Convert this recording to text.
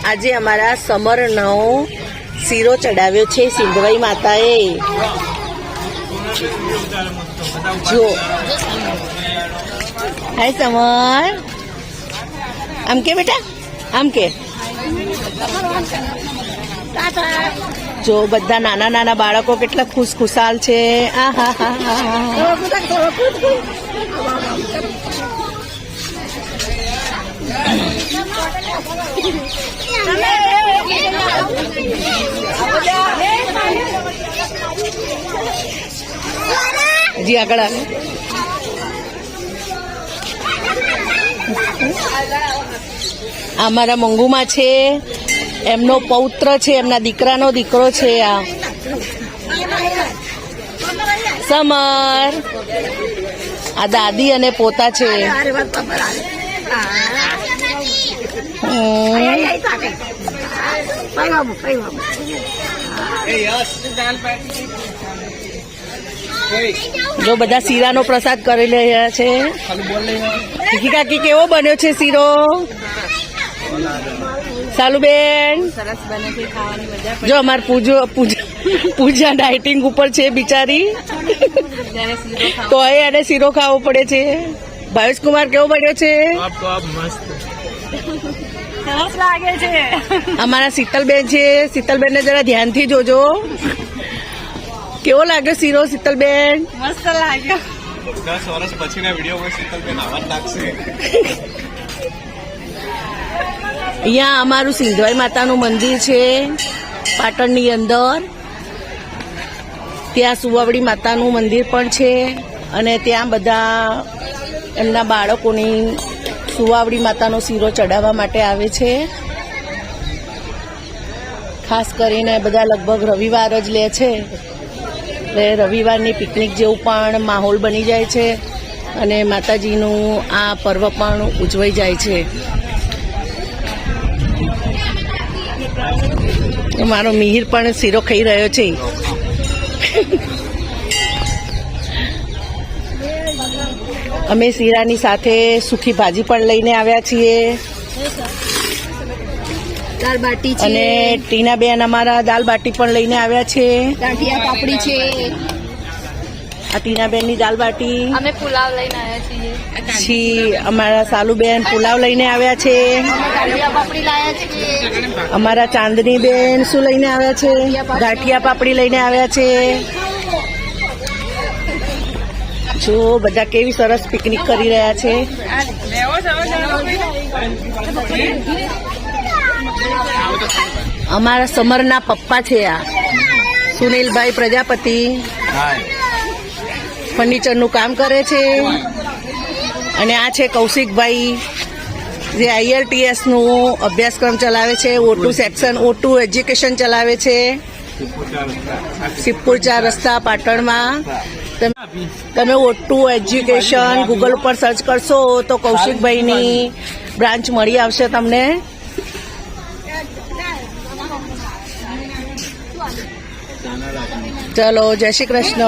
આજે અમારા સમરનો શીરો ચડાવ્યો છે સિંધવાઈ માતાએ. જો હાય સમર, આમ કે બેટા, આમ કે. જો બધા નાના નાના બાળકો કેટલા ખુશખુશાલ છે. આ હા હા હા. જી આગળ આવે. અમારા મંગુમાં છે, એમનો પૌત્ર છે, એમના દીકરાનો દીકરો છે. આ સમર, આ દાદી અને પોતા છે. જો બધા શીરાનો પ્રસાદ કરી રહ્યા છે. કીકી કાકી કેવો બન્યો છે શીરો? સાલુબેન સરસ બને છે, ખાવાની મજા. જો અમાર પૂજા ડાયટિંગ ઉપર છે બિચારી, તો એને શીરો ખાવો પડે છે. ભાવેશ કુમાર કેવો બન્યો છે? સરસ લાગે છે. અમારા શીતલબેન છે, શીતલબેન ને જરા ધ્યાનથી જોજો. કેવો લાગ્યો શીરો શીતલબેન? મસ્ત લાગ્યો. 10 વર્ષ પછીના વિડીયોમાં શીતલબેન આવા જ લાગશે. અહીંયા અમારું સિંધવાઈ માતાનું મંદિર છે પાટણની અંદર. ત્યાં સુવાવડી માતાનું મંદિર પણ છે અને ત્યાં બધા એમના બાળકોની સુવાવડી માતાનો શીરો ચડાવવા માટે આવે છે. ખાસ કરીને બધા લગભગ રવિવાર જ લે છે, એટલે રવિવારની પિકનિક જેવું પણ માહોલ બની જાય છે અને માતાજીનું આ પર્વ પણ ઉજવાઈ જાય છે. મારો મિહિર પણ શીરો ખાઈ રહ્યો છે. અમે શીરાની સાથે સૂકી ભાજી પણ લઈને આવ્યા છીએ. દાળ બાટી છે અને ટીનાબેન અમારા દાળ બાટી પણ લઈને આવ્યા છે. ગાંઠિયા પાપડી છે. આ ટીનાબેનની દાળ બાટી. અમે પુલાવ લઈને આવ્યા છીએ. અમારા સાલુબેન પુલાવ લઈને આવ્યા છે. ગાંઠિયા પાપડી લાયા છે. અમારા ચાંદનીબેન શું લઈને આવ્યા છે? ગાંઠિયા પાપડી લઈને આવ્યા છે. જો બધા કેવી સરસ પિકનિક કરી રહ્યા છે. અમારા સમરના પપ્પા છે આ સુનિલભાઈ પ્રજાપતિ, ફર્નિચરનું કામ કરે છે. અને આ છે કૌશિકભાઈ, જે IELTS નું અભ્યાસક્રમ ચલાવે છે. O2 સેક્શન, O2 એજ્યુકેશન ચલાવે છે સિદ્ધપુર 4 રસ્તા પાટણમાં. તમે O2 એજ્યુકેશન ગૂગલ ઉપર સર્ચ કરશો તો કૌશિકભાઈની બ્રાન્ચ મળી આવશે તમને. ચલો, જય શ્રી કૃષ્ણ.